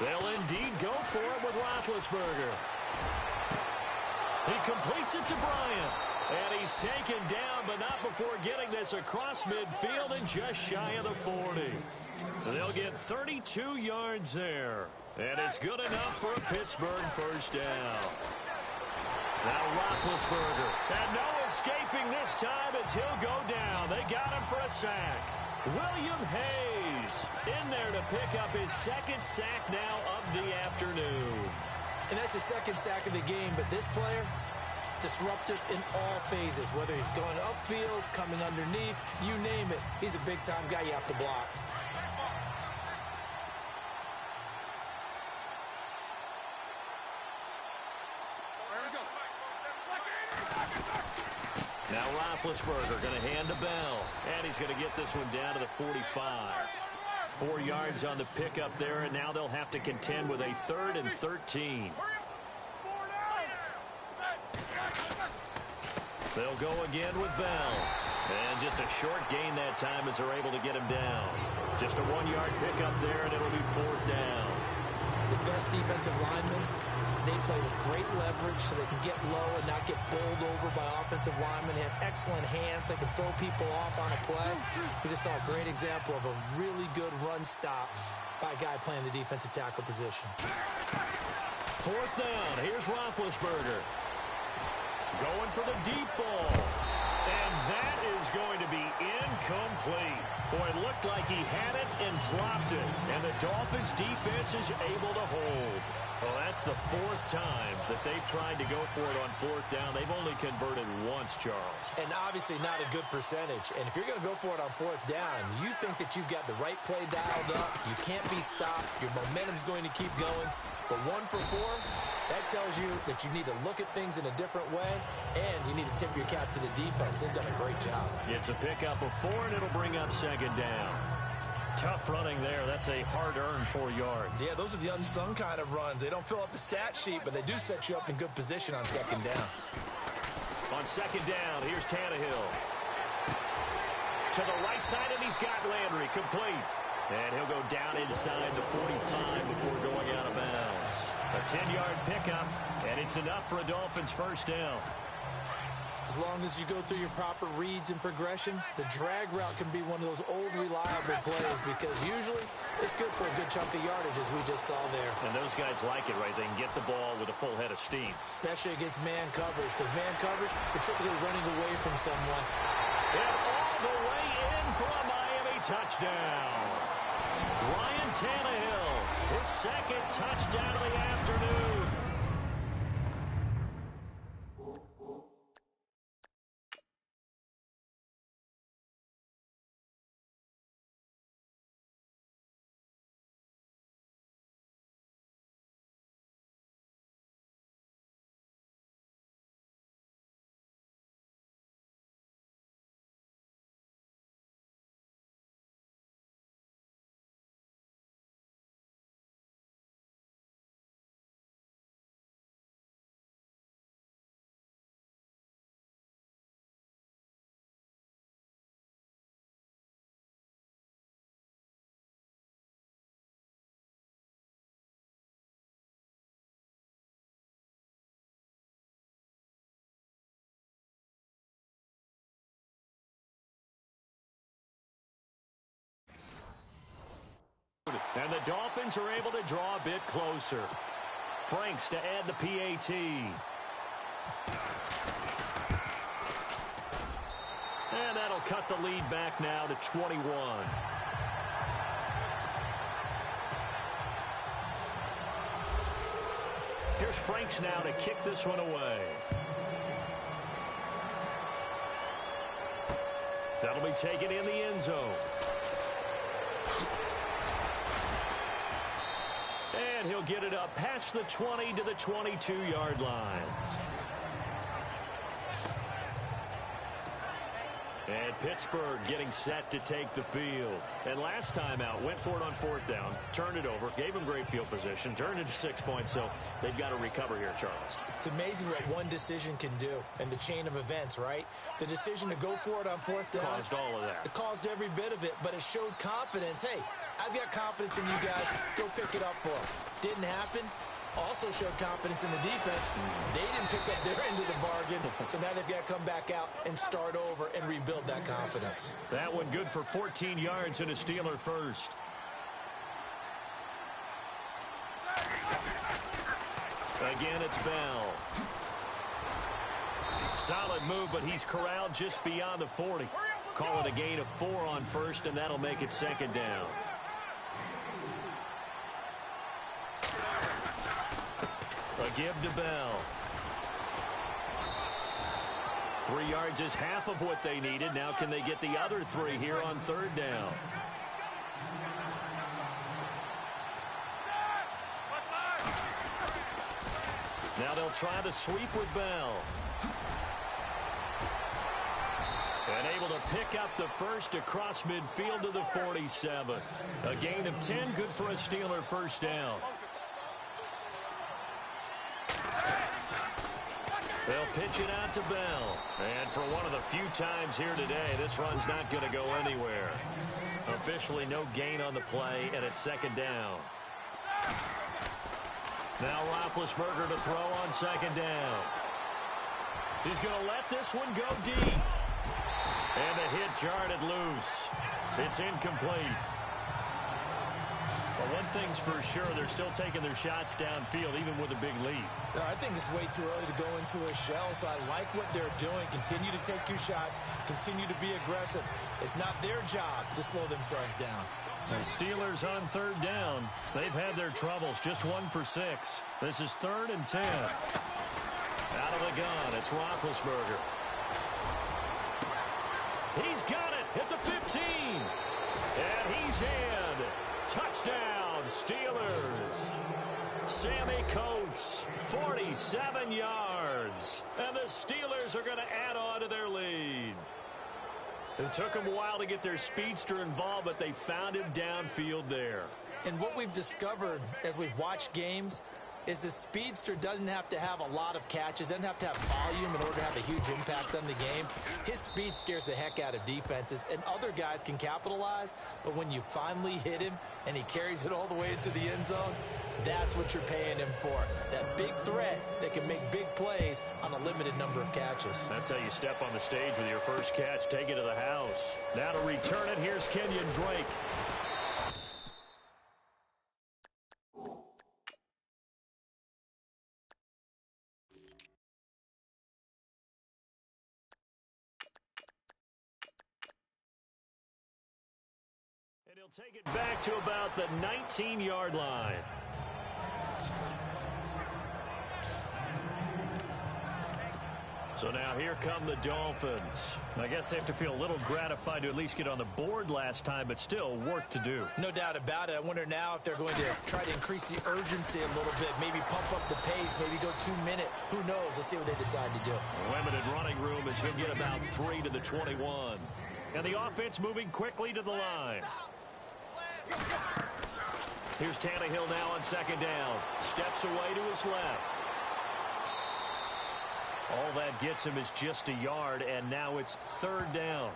Speaker 1: They'll indeed go for it with Roethlisberger. He completes it to Bryant. And he's taken down, but not before getting this across midfield and just shy of the 40. They'll get 32 yards there. And it's good enough for a Pittsburgh first down. Now Roethlisberger. And no escaping this time as he'll go down. They got him for a sack. William Hayes in there to pick up his second sack now of the afternoon.
Speaker 2: And that's his second sack of the game, but this player, disruptive in all phases, whether he's going upfield, coming underneath, you name it. He's a big-time guy you have to block.
Speaker 1: Now Roethlisberger going to hand to Bell, and he's going to get this one down to the 45. 4 yards on the pickup there, and now they'll have to contend with a 3rd and 13. They'll go again with Bell. And just a short gain that time as they're able to get him down. Just a 1-yard pickup there, and it'll be 4th down.
Speaker 2: The best defensive linemen, they play with great leverage so they can get low and not get bowled over by offensive linemen. They have excellent hands. They can throw people off on a play. We just saw a great example of a really good run stop by a guy playing the defensive tackle position.
Speaker 1: 4th down. Here's Roethlisberger. Going for the deep ball. And that is going to be incomplete. Boy, it looked like he had it and dropped it. And the Dolphins' defense is able to hold. Well, that's the 4th time that they've tried to go for it on 4th down. They've only converted once, Charles.
Speaker 2: And obviously not a good percentage. And if you're going to go for it on 4th down, you think that you've got the right play dialed up. You can't be stopped. Your momentum's going to keep going. But 1 for 4, that tells you that you need to look at things in a different way, and you need to tip your cap to the defense. They've done a great job.
Speaker 1: It's a pickup of 4, and it'll bring up 2nd down. Tough running there. That's a hard-earned 4 yards.
Speaker 2: Yeah, those are the unsung kind of runs. They don't fill up the stat sheet, but they do set you up in good position on 2nd down.
Speaker 1: On 2nd down, here's Tannehill. To the right side, and he's got Landry complete. And he'll go down inside the 45 before going out of bounds. A 10-yard pickup, and it's enough for a Dolphins first down.
Speaker 2: As long as you go through your proper reads and progressions, the drag route can be one of those old reliable plays because usually it's good for a good chunk of yardage, as we just saw there.
Speaker 1: And those guys like it, right? They can get the ball with a full head of steam.
Speaker 2: Especially against man coverage, because man coverage, they're typically running away from someone.
Speaker 1: And all the way in for a Miami touchdown. Ryan Tannehill, his 2nd touchdown of the afternoon. And the Dolphins are able to draw a bit closer. Franks to add the PAT. And that'll cut the lead back now to 21. Here's Franks now to kick this one away. That'll be taken in the end zone. And he'll get it up past the 20 to the 22-yard line. And Pittsburgh getting set to take the field. And last time out, went for it on 4th down, turned it over, gave them great field position, turned it to 6 points, so they've got to recover here, Charles.
Speaker 2: It's amazing what one decision can do in the chain of events, right? The decision to go for it on 4th down.
Speaker 1: Caused all of that.
Speaker 2: It caused every bit of it, but it showed confidence. Hey, I've got confidence in you guys. Go pick it up for them. Didn't happen. Also showed confidence in the defense. They didn't pick up their end of the bargain, so now they've got to come back out and start over and rebuild that confidence.
Speaker 1: That one good for 14 yards and a Steeler first. Again, it's Bell. Solid move, but he's corralled just beyond the 40. Call it a gain of 4 on first, and that'll make it 2nd down. A give to Bell. 3 yards is half of what they needed. Now can they get the other 3 here on 3rd down? Now they'll try the sweep with Bell. And able to pick up the first across midfield to the 47. A gain of 10, good for a Steeler first down. They'll pitch it out to Bell. And for one of the few times here today, this run's not going to go anywhere. Officially no gain on the play, and it's 2nd down. Now Roethlisberger to throw on 2nd down. He's going to let this one go deep. And the hit jarred it loose. It's incomplete. But one thing's for sure, they're still taking their shots downfield, even with a big lead.
Speaker 2: No, I think it's way too early to go into a shell, so I like what they're doing. Continue to take your shots. Continue to be aggressive. It's not their job to slow themselves down.
Speaker 1: The Steelers on 3rd down. They've had their troubles. Just 1 for 6. This is 3rd and 10. Out of the gun, it's Roethlisberger. He's got it at the 15. And he's in. Touchdown, Steelers. Sammy Coates, 47 yards. And the Steelers are going to add on to their lead. It took them a while to get their speedster involved, but they found him downfield there.
Speaker 2: And what we've discovered as we've watched games is the speedster doesn't have to have a lot of catches, doesn't have to have volume in order to have a huge impact on the game. His speed scares the heck out of defenses, and other guys can capitalize, but when you finally hit him and he carries it all the way into the end zone, that's what you're paying him for. That big threat that can make big plays on a limited number of catches.
Speaker 1: That's how you step on the stage with your first catch, take it to the house. Now to return it, here's Kenyon Drake. And he'll take it back to about the 19-yard line. So now here come the Dolphins. I guess they have to feel a little gratified to at least get on the board last time, but still work to do.
Speaker 2: No doubt about it. I wonder now if they're going to try to increase the urgency a little bit, maybe pump up the pace, maybe go 2-minute. Who knows? Let's see what they decide to do.
Speaker 1: Limited running room as he'll get about 3 to the 21. And the offense moving quickly to the line. Here's Tannehill now on 2nd down. Steps away to his left. All that gets him is just a yard, and now it's 3rd down.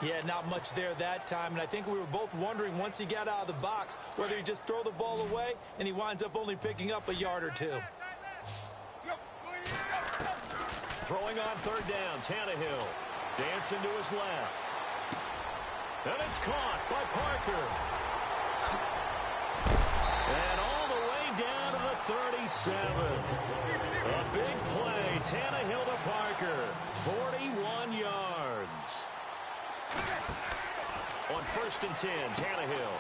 Speaker 2: Yeah, not much there that time, and I think we were both wondering once he got out of the box whether he just throw the ball away, and he winds up only picking up a yard or 2.
Speaker 1: Throwing on 3rd down, Tannehill. Dancing to his left. And it's caught by Parker. And all the way down to the 37. A big play. Tannehill to Parker. 41 yards. On 1st and 10, Tannehill.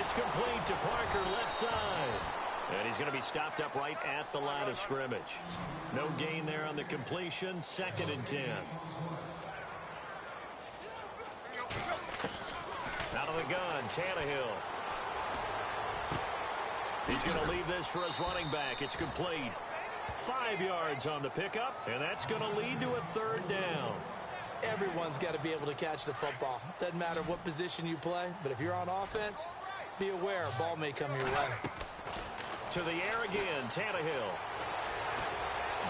Speaker 1: It's complete to Parker, left side. And he's going to be stopped up right at the line of scrimmage. No gain there on the completion. 2nd and 10. Out of the gun, Tannehill. He's going to leave this for his running back. It's complete. 5 yards on the pickup, and that's going to lead to a 3rd down.
Speaker 2: Everyone's got to be able to catch the football. Doesn't matter what position you play, but if you're on offense, be aware, ball may come your way.
Speaker 1: To the air again, Tannehill.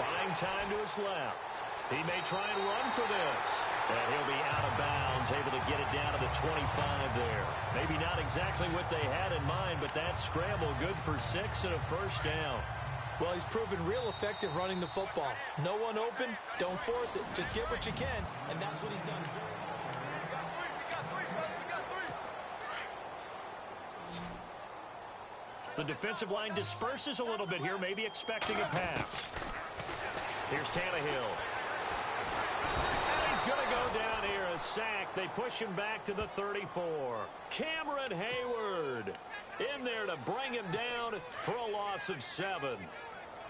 Speaker 1: Buying time to his left. He may try and run for this. And he'll be out of bounds, able to get it down to the 25 there. Maybe not exactly what they had in mind, but that scramble good for 6 and a first down.
Speaker 2: Well, he's proven real effective running the football. No one open, don't force it. Just get what you can, and that's what he's done.
Speaker 1: The defensive line disperses a little bit here, maybe expecting a pass. Here's Tannehill. And he's going to go down here, a sack. They push him back to the 34. Cameron Hayward in there to bring him down for a loss of 7.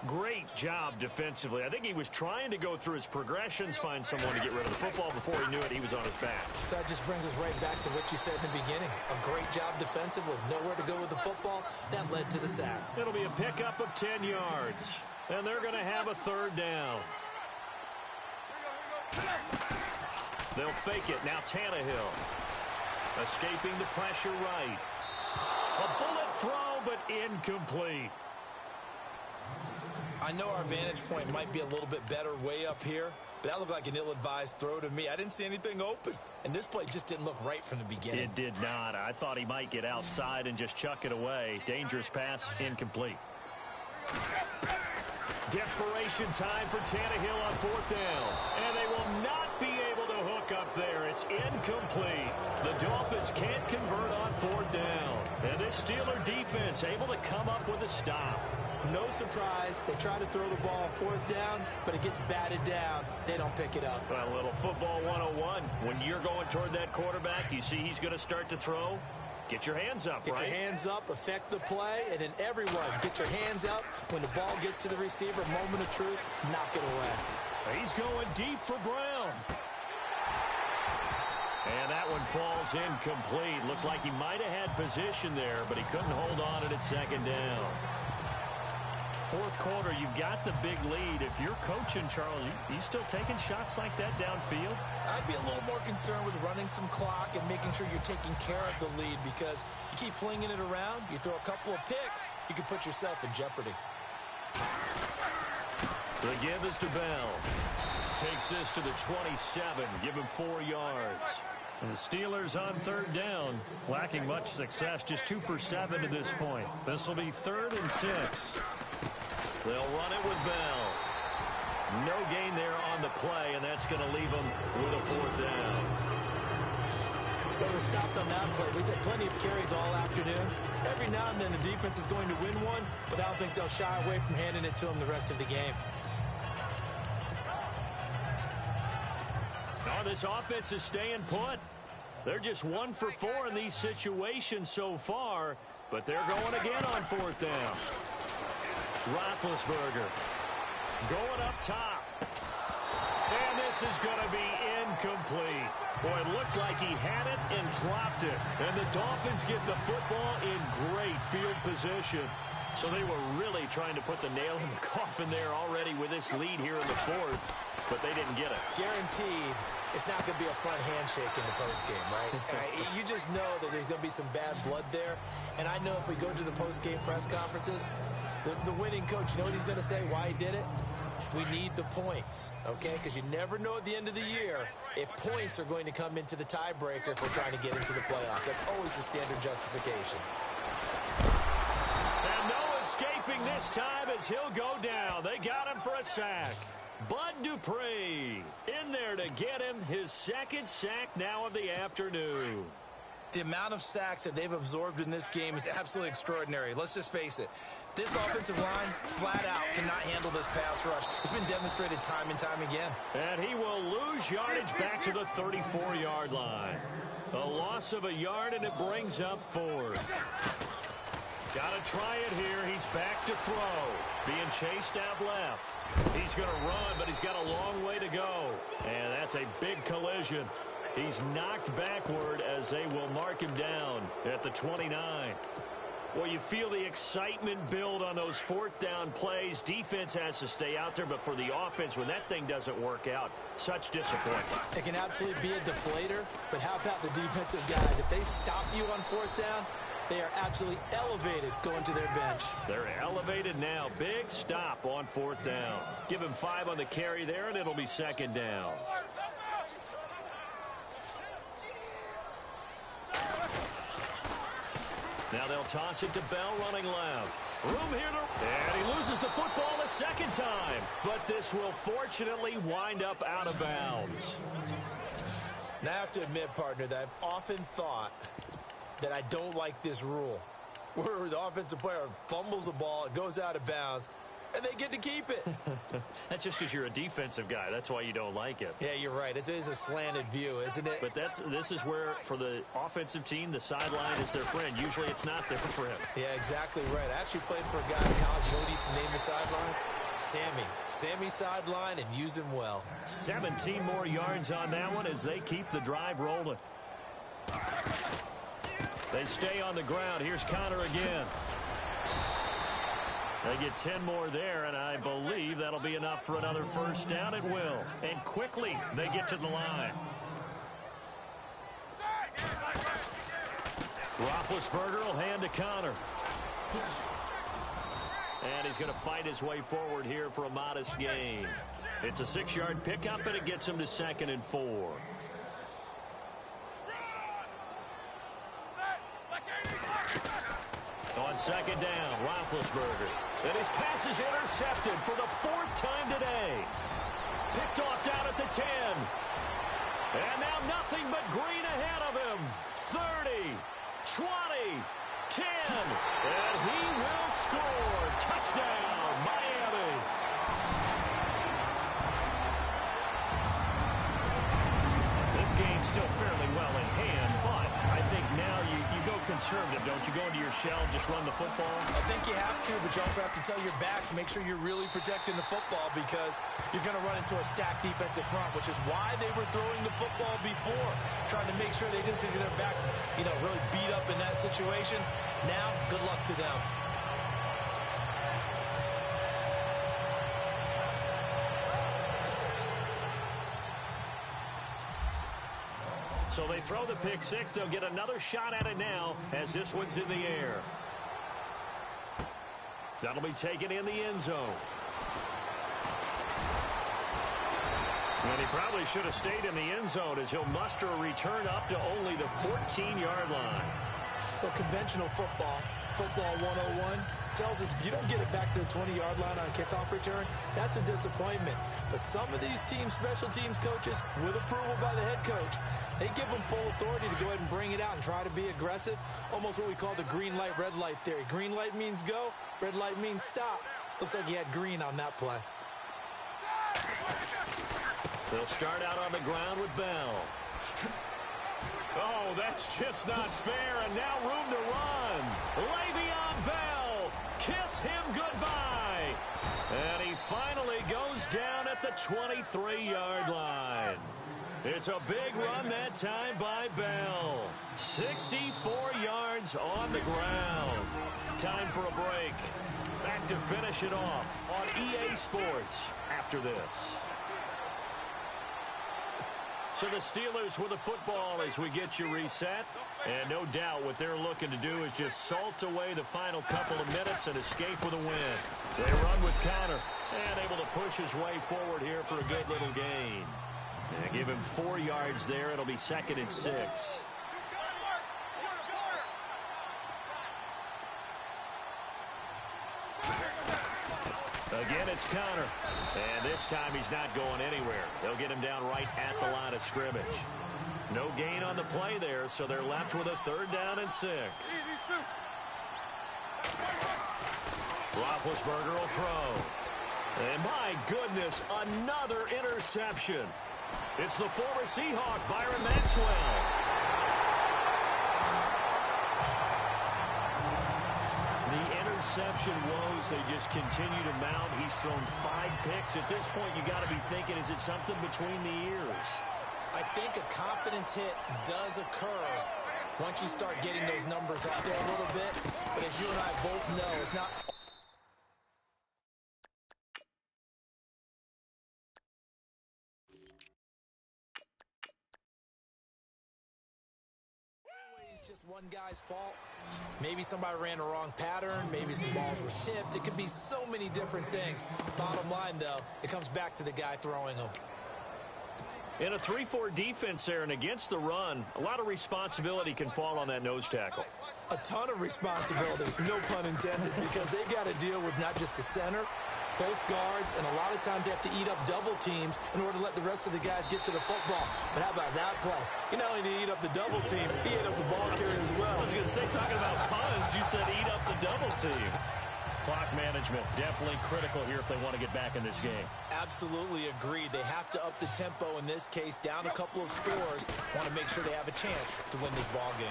Speaker 1: Great job defensively. I think he was trying to go through his progressions, find someone to get rid of the football. Before he knew it, he was on his back.
Speaker 2: So that just brings us right back to what you said in the beginning. A great job defensively. Nowhere to go with the football. That led to the sack.
Speaker 1: It'll be a pickup of 10 yards. And they're going to have a third down. They'll fake it. Now Tannehill. Escaping the pressure right. A bullet throw, but incomplete.
Speaker 2: I know our vantage point might be a little bit better way up here, but that looked like an ill-advised throw to me. I didn't see anything open, and this play just didn't look right from the beginning.
Speaker 1: It did not. I thought he might get outside and just chuck it away. Dangerous pass, incomplete. Desperation time for Tannehill on 4th down, and they will not be able to hook up there. It's incomplete. The Dolphins can't convert on 4th down, and this Steeler defense able to come up with a stop.
Speaker 2: No surprise. They try to throw the ball on 4th down, but it gets batted down. They don't pick it up.
Speaker 1: A little football 101. When you're going toward that quarterback, you see he's going to start to throw. Get your hands up,
Speaker 2: right?
Speaker 1: Get
Speaker 2: your hands up, affect the play, and then everyone get your hands up. When the ball gets to the receiver, moment of truth, knock it away.
Speaker 1: He's going deep for Brown. And that one falls incomplete. Looked like he might have had position there, but he couldn't hold on it at 2nd down. 4th quarter, you've got the big lead. If you're coaching, Charles, you still taking shots like that downfield?
Speaker 2: I'd be a little more concerned with running some clock and making sure you're taking care of the lead, because you keep flinging it around, you throw a couple of picks, you can put yourself in jeopardy.
Speaker 1: The give is to Bell. Takes this to the 27. Give him 4 yards. And the Steelers on 3rd down, lacking much success, just 2 for 7 to this point. This will be 3rd and 6. They'll run it with Bell. No gain there on the play, and that's going to leave them with a 4th down.
Speaker 2: Well, we're stopped on that play. We've had plenty of carries all afternoon. Every now and then the defense is going to win one, but I don't think they'll shy away from handing it to them the rest of the game.
Speaker 1: Oh, this offense is staying put. They're just 1 for 4 in these situations so far, but they're going again on 4th down. Roethlisberger going up top. And this is going to be incomplete. Boy, it looked like he had it and dropped it. And the Dolphins get the football in great field position. So they were really trying to put the nail in the coffin there already with this lead here in the 4th. But they didn't get it.
Speaker 2: Guaranteed it's not going to be a front handshake in the postgame, right? You just know that there's going to be some bad blood there. And I know if we go to the postgame press conferences, the winning coach, you know what he's going to say, why he did it? We need the points, okay? Because you never know at the end of the year if points are going to come into the tiebreaker if we're trying to get into the playoffs. That's always the standard justification.
Speaker 1: And no escaping this time as he'll go down. They got him for a sack. Bud Dupree in there to get him his 2nd sack now of the afternoon.
Speaker 2: The amount of sacks that they've absorbed in this game is absolutely extraordinary. Let's just face it. This offensive line, flat out, cannot handle this pass rush. It's been demonstrated time and time again.
Speaker 1: And he will lose yardage back to the 34-yard line. A loss of a yard, and it brings up 4th. Got to try it here. He's back to throw. Being chased out left. He's going to run, but he's got a long way to go. And that's a big collision. He's knocked backward as they will mark him down at the 29. Well, you feel the excitement build on those fourth down plays. Defense has to stay out there, but for the offense, when that thing doesn't work out, such disappointment.
Speaker 2: It can absolutely be a deflator, but how about the defensive guys? If they stop you on fourth down, they are absolutely elevated going to their bench.
Speaker 1: They're elevated now. Big stop on fourth down. Give him 5 on the carry there, and it'll be second down. Now they'll toss it to Bell running left. Room here to... And he loses the football a second time. But this will fortunately wind up out of bounds.
Speaker 2: Now I have to admit, partner, that I've often thought that I don't like this rule, where the offensive player fumbles the ball, it goes out of bounds, and they get to keep it.
Speaker 1: That's just because you're a defensive guy. That's why you don't like it.
Speaker 2: Yeah, you're right. It is a slanted view, isn't it?
Speaker 1: But this is where, for the offensive team, the sideline is their friend. Usually it's not there for him.
Speaker 2: Yeah, exactly right. I actually played for a guy in college. You know what he used to name the sideline? Sammy. Sammy sideline, and use him well.
Speaker 1: 17 more yards on that one as they keep the drive rolling. They stay on the ground. Here's Connor again. They get 10 more there, and I believe that'll be enough for another first down. It will. And quickly, they get to the line. Roethlisberger will hand to Connor. And he's going to fight his way forward here for a modest gain. It's a 6-yard pickup, and it gets him to 2nd and 4. On second down, Roethlisberger. And his pass is intercepted for the 4th time today. Picked off down at the 10. And now nothing but green ahead of him. 30, 20, 10. And he will score. Touchdown, Miami. This game's still fairly well in hand, but I think now you go conservative, don't you? Go into your shell, just run the football?
Speaker 2: I think you have to, but you also have to tell your backs, make sure you're really protecting the football because you're going to run into a stacked defensive front, which is why they were throwing the football before, trying to make sure they didn't get their backs, really beat up in that situation. Now, good luck to them.
Speaker 1: So they throw the pick six. They'll get another shot at it now as this one's in the air. That'll be taken in the end zone. And he probably should have stayed in the end zone as he'll muster a return up to only the 14-yard line.
Speaker 2: Well, conventional football 101, tells us if you don't get it back to the 20-yard line on a kickoff return, that's a disappointment. But some of these teams, special teams coaches, with approval by the head coach, they give them full authority to go ahead and bring it out and try to be aggressive, almost what we call the green light, red light theory. Green light means go, red light means stop. Looks like he had green on that play.
Speaker 1: They'll start out on the ground with Bell. Oh, that's just not fair, and now room to run. Le'Veon Bell, kiss him goodbye. And he finally goes down at the 23-yard line. It's a big run that time by Bell. 64 yards on the ground. Time for a break. Back to finish it off on EA Sports after this. So the Steelers with the football as we get you reset. And no doubt what they're looking to do is just salt away the final couple of minutes and escape with a win. They run with Connor and able to push his way forward here for a good little gain. And give him 4 yards there. It'll be 2nd and 6. Again, it's Connor. And this time he's not going anywhere. They'll get him down right at the line of scrimmage. No gain on the play there, so they're left with a 3rd down and 6. Roethlisberger will throw. And my goodness, another interception. It's the former Seahawk, Byron Maxwell. Interception woes, they just continue to mount. He's thrown 5 picks. At this point, you got to be thinking, is it something between the ears?
Speaker 2: I think a confidence hit does occur once you start getting those numbers up there a little bit. But as you and I both know, it's not... just one guy's fault. Maybe somebody ran the wrong pattern. Maybe some balls were tipped. It could be so many different things. Bottom line, though, it comes back to the guy throwing them.
Speaker 1: In a 3-4 defense there and against the run, a lot of responsibility can fall on that nose tackle.
Speaker 2: A ton of responsibility, no pun intended, because they've got to deal with not just the center, both guards, and a lot of times they have to eat up double teams in order to let the rest of the guys get to the football. But how about that play? You not only did he eat up the double team, he ate up the ball carrier as well.
Speaker 1: I was going to say, talking about puns, you said eat up the double team. Clock management, definitely critical here if they want to get back in this game.
Speaker 2: Absolutely agreed. They have to up the tempo in this case, down a couple of scores. Want to make sure they have a chance to win this ball game.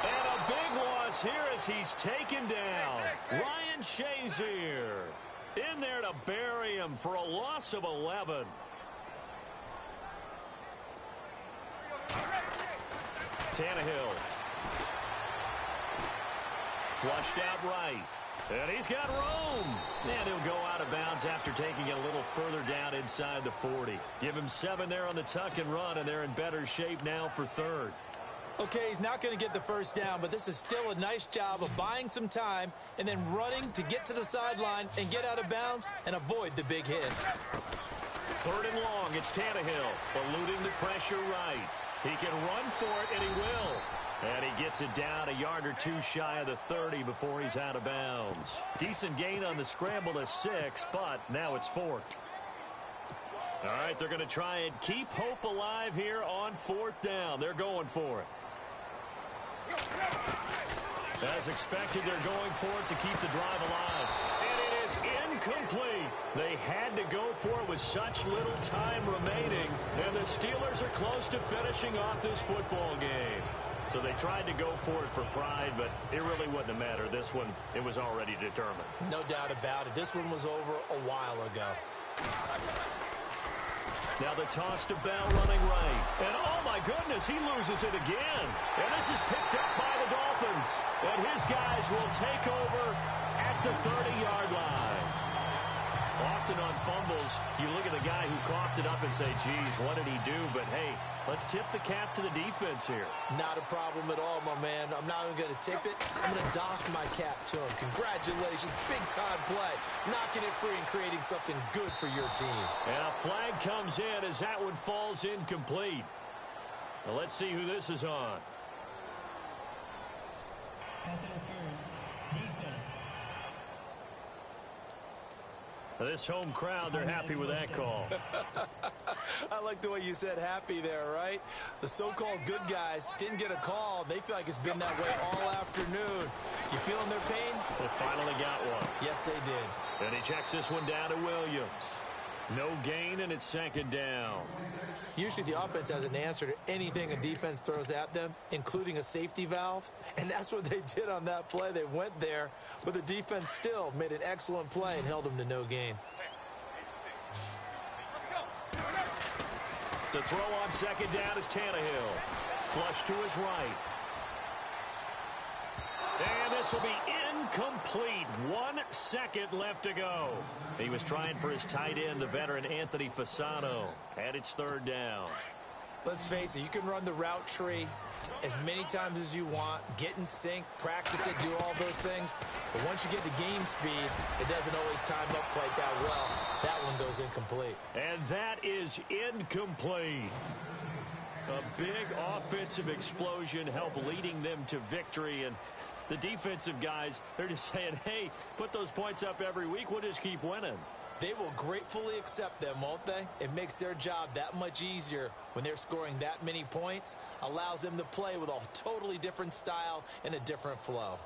Speaker 1: And a big loss here as he's taken down. Ryan Shazier in there to bury him for a loss of 11. Tannehill. Flushed out right. And he's got room. And he'll go out of bounds after taking it a little further down inside the 40. Give him 7 there on the tuck and run, and they're in better shape now for third.
Speaker 2: Okay, he's not going to get the first down, but this is still a nice job of buying some time and then running to get to the sideline and get out of bounds and avoid the big hit.
Speaker 1: 3rd and long, it's Tannehill, eluding the pressure right. He can run for it, and he will. And he gets it down a yard or 2 shy of the 30 before he's out of bounds. Decent gain on the scramble to 6, but now it's 4th. All right, they're going to try and keep hope alive here on 4th down. They're going for it. As expected, they're going for it to keep the drive alive. And it is incomplete. They had to go for it with such little time remaining. And the Steelers are close to finishing off this football game. So they tried to go for it for pride, but it really wouldn't have mattered. This one, it was already determined.
Speaker 2: No doubt about it. This one was over a while ago.
Speaker 1: Now the toss to Bell running right. And oh my goodness, he loses it again. And this is picked up by the Dolphins. And his guys will take over at the 30-yard line. Often on fumbles, you look at the guy who coughed it up and say, geez, what did he do? But hey, let's tip the cap to the defense here.
Speaker 2: Not a problem at all, my man. I'm not even going to tip it. I'm going to doff my cap to him. Congratulations. Big-time play. Knocking it free and creating something good for your team.
Speaker 1: And a flag comes in as that one falls incomplete. Well, let's see who this is on.
Speaker 3: Pass interference. Defense.
Speaker 1: This home crowd, they're happy with that call.
Speaker 2: I like the way you said happy there, right? The so-called good guys didn't get a call. They feel like it's been that way all afternoon. You feeling their pain?
Speaker 1: They finally got one.
Speaker 2: Yes, they did.
Speaker 1: And he checks this one down to Williams. No gain, and it's 2nd down.
Speaker 2: Usually the offense has an answer to anything a defense throws at them, including a safety valve. And that's what they did on that play. They went there, but the defense still made an excellent play and held them to no gain.
Speaker 1: To throw on 2nd down is Tannehill. Flush to his right. And this will be incomplete. 1 second left to go. He was trying for his tight end, the veteran Anthony Fasano. And it's 3rd down.
Speaker 2: Let's face it, you can run the route tree as many times as you want, get in sync, practice it, do all those things. But once you get to game speed, it doesn't always time up quite that well. That one goes incomplete.
Speaker 1: And that is incomplete. A big offensive explosion helped leading them to victory. And the defensive guys, they're just saying, hey, put those points up every week. We'll just keep winning.
Speaker 2: They will gratefully accept them, won't they? It makes their job that much easier when they're scoring that many points. Allows them to play with a totally different style and a different flow.